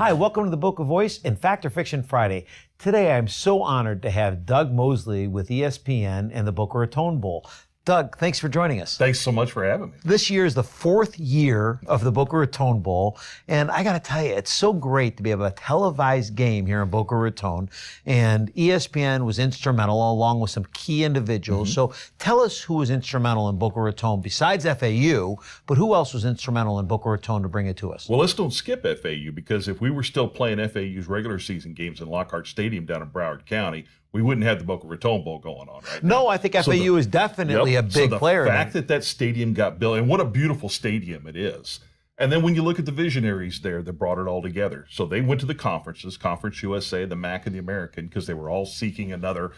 Hi, welcome to the Boca Voice and Fact or Fiction Friday. Today I'm so honored to have Doug Mosley with ESPN and the Boca Raton Bowl. Doug, thanks for joining us. Thanks so much for having me. This year is the 4th year of the Boca Raton Bowl, and I got to tell you, it's so great to be able to televised game here in Boca Raton, and ESPN was instrumental along with some key individuals. So tell us who was instrumental in Boca Raton besides FAU, but who else was instrumental in Boca Raton to bring it to us? Well, let's don't skip FAU, because if we were still playing FAU's regular season games in Lockhart Stadium down in Broward County, we wouldn't have the Boca Raton Bowl going on right now. No, I think FAU is definitely a big player. The fact that that stadium got built, and what a beautiful stadium it is. And then when you look at the visionaries there that brought it all together. So they went to the conferences, Conference USA, the MAC, and the American, because they were all seeking another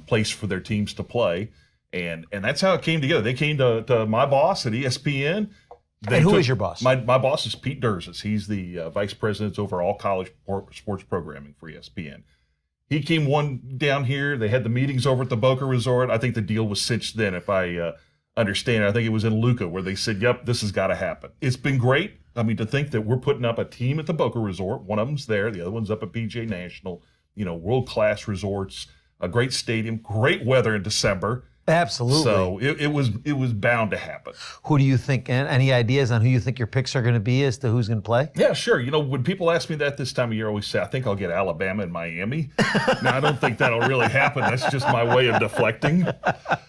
place for their teams to play. And that's how it came together. They came to my boss at ESPN. And who is your boss? My boss is Pete Durzis. He's the vice president over all college sports programming for ESPN. He came one down here. They had the meetings over at the Boca Resort. I think the deal was cinched then, if I understand. I think it was in Luca where they said, yep, this has got to happen. It's been great. I mean, to think that we're putting up a team at the Boca Resort. One of them's there. The other one's up at PJ National. You know, world-class resorts, a great stadium, great weather in December. Absolutely. So it was bound to happen. Who do you think, any ideas on who you think your picks are going to be as to who's going to play? Yeah, sure. You know, when people ask me that this time of year, I always say, I think I'll get Alabama and Miami. Now, I don't think that'll really happen. That's just my way of deflecting.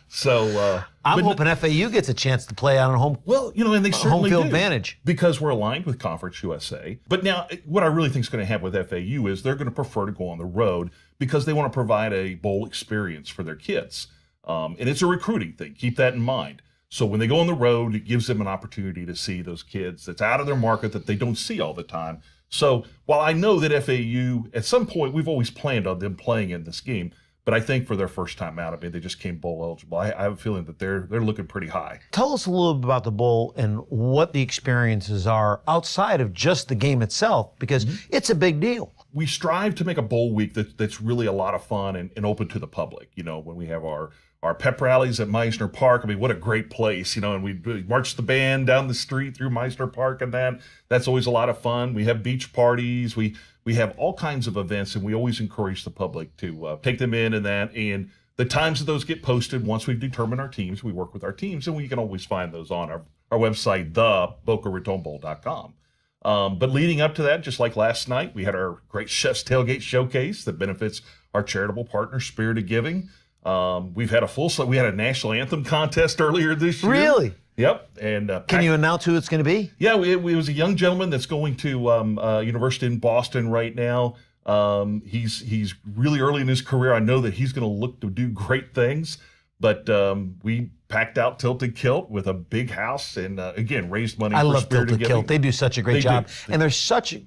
So I'm hoping FAU gets a chance to play on a home. Well, you know, and they certainly home field do, advantage, because we're aligned with Conference USA. But now, what I really think is going to happen with FAU is they're going to prefer to go on the road because they want to provide a bowl experience for their kids. And it's a recruiting thing. Keep that in mind. So when they go on the road, it gives them an opportunity to see those kids that's out of their market that they don't see all the time. So while I know that FAU, at some point, we've always planned on them playing in this game, but I think for their first time out, I mean, they just came bowl eligible. I have a feeling that they're looking pretty high. Tell us a little bit about the bowl and what the experiences are outside of just the game itself, because it's a big deal. We strive to make a bowl week that's really a lot of fun and open to the public. You know, when we have our pep rallies at Meisner Park, I mean, what a great place, you know, and we march the band down the street through Meisner Park, and that's always a lot of fun. We have beach parties. We have all kinds of events, and we always encourage the public to take them in and that. And the times that those get posted, once we've determined our teams, we work with our teams, and we can always find those on our website, thebocaratonbowl.com. But leading up to that, just like last night, we had our Great Chef's Tailgate Showcase that benefits our charitable partner, Spirit of Giving. We've had a full slate. We had a national anthem contest earlier this year. Really? Yep. And can you announce who it's going to be? Yeah, it was a young gentleman that's going to university in Boston right now. He's really early in his career. I know that he's going to look to do great things. But we packed out Tilted Kilt with a big house and, again, raised money for Spirit of Giving. Kilt. They do such a great job. And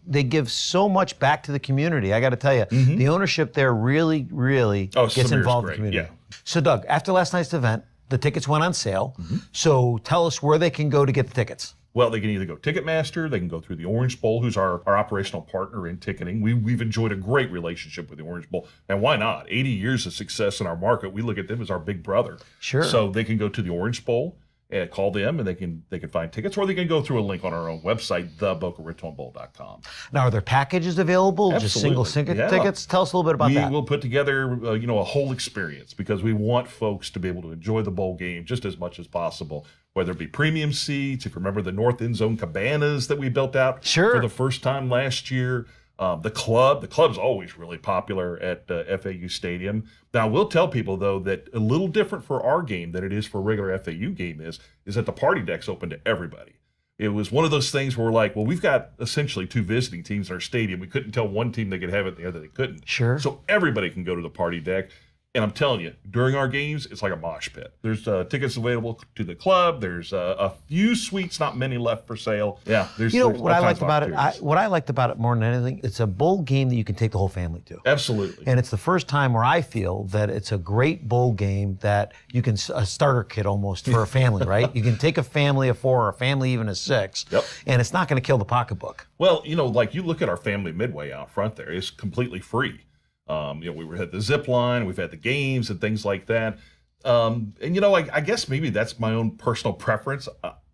they give so much back to the community. I got to tell you, the ownership there really, really gets involved in the community. Yeah. So, Doug, after last night's event, the tickets went on sale. So tell us where they can go to get the tickets. Well, they can either go Ticketmaster, they can go through the Orange Bowl, who's our operational partner in ticketing. We've enjoyed a great relationship with the Orange Bowl, and why not? 80 years of success in our market. We look at them as our big brother. Sure. So they can go to the Orange Bowl and call them, and they can find tickets, or they can go through a link on our own website, thebocaratonbowl.com. Now, are there packages available? Absolutely. Just single tickets? Tell us a little bit about that. We will put together, a whole experience, because we want folks to be able to enjoy the bowl game just as much as possible. Whether it be premium seats, if you remember the North End Zone cabanas that we built out for the first time last year. The club's always really popular at FAU Stadium. Now, we'll tell people, though, that a little different for our game than it is for a regular FAU game is that the party deck's open to everybody. It was one of those things where we're like, well, we've got essentially 2 visiting teams in our stadium. We couldn't tell one team they could have it, the other they couldn't. Sure. So everybody can go to the party deck. And I'm telling you, during our games, it's like a mosh pit. There's tickets available to the club. There's a few suites, not many left for sale. Yeah, there's what I liked about it. What I liked about it more than anything, it's a bowl game that you can take the whole family to. Absolutely. And it's the first time where I feel that it's a great bowl game that you can a starter kit almost for a family, right? You can take a family of 4 or a family even of 6, and it's not going to kill the pocketbook. Well, like you look at our family midway out front there, it's completely free. We had the zip line, we've had the games and things like that. I guess maybe that's my own personal preference.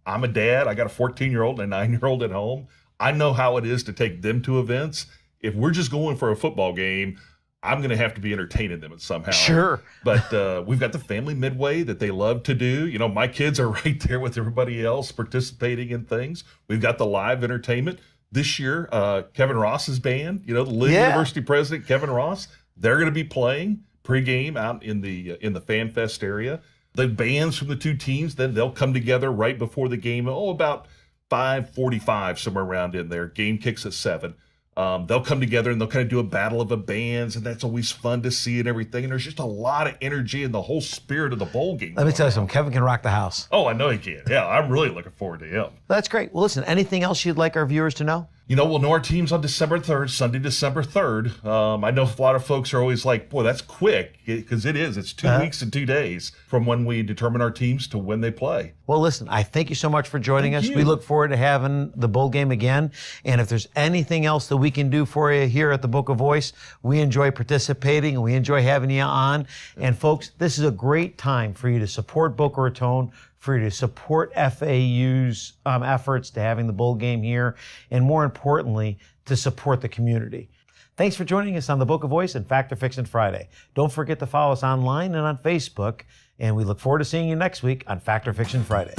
I'm a dad. I got a 14-year-old and a 9-year-old at home. I know how it is to take them to events. If we're just going for a football game, I'm going to have to be entertaining them somehow. Sure. But we've got the family midway that they love to do. You know, my kids are right there with everybody else participating in things. We've got the live entertainment. This year, Kevin Ross's band, you know, the Lee University president, Kevin Ross, they're going to be playing pregame out in the Fan Fest area. The bands from the two teams, then they'll come together right before the game, about 5:45, somewhere around in there. Game kicks at 7. They'll come together and they'll kind of do a battle of the bands, and that's always fun to see and everything. And there's just a lot of energy and the whole spirit of the bowl game. Let me tell you something. Kevin can rock the house. Oh, I know he can. Yeah, I'm really looking forward to him. That's great. Well, listen, anything else you'd like our viewers to know? You know, we'll know our teams on December 3rd, Sunday, December 3rd. I know a lot of folks are always like, boy, that's quick, because it is. It's 2 weeks and 2 days from when we determine our teams to when they play. Well, listen, I thank you so much for joining us. you. We look forward to having the bowl game again. And if there's anything else that we can do for you here at the Boca Voice, we enjoy participating and we enjoy having you on. And folks, this is a great time for you to support Boca Raton, for you to support FAU's efforts to having the bowl game here, and more importantly, to support the community. Thanks for joining us on the Boca Voice and Fact or Fiction Friday. Don't forget to follow us online and on Facebook, and we look forward to seeing you next week on Fact or Fiction Friday.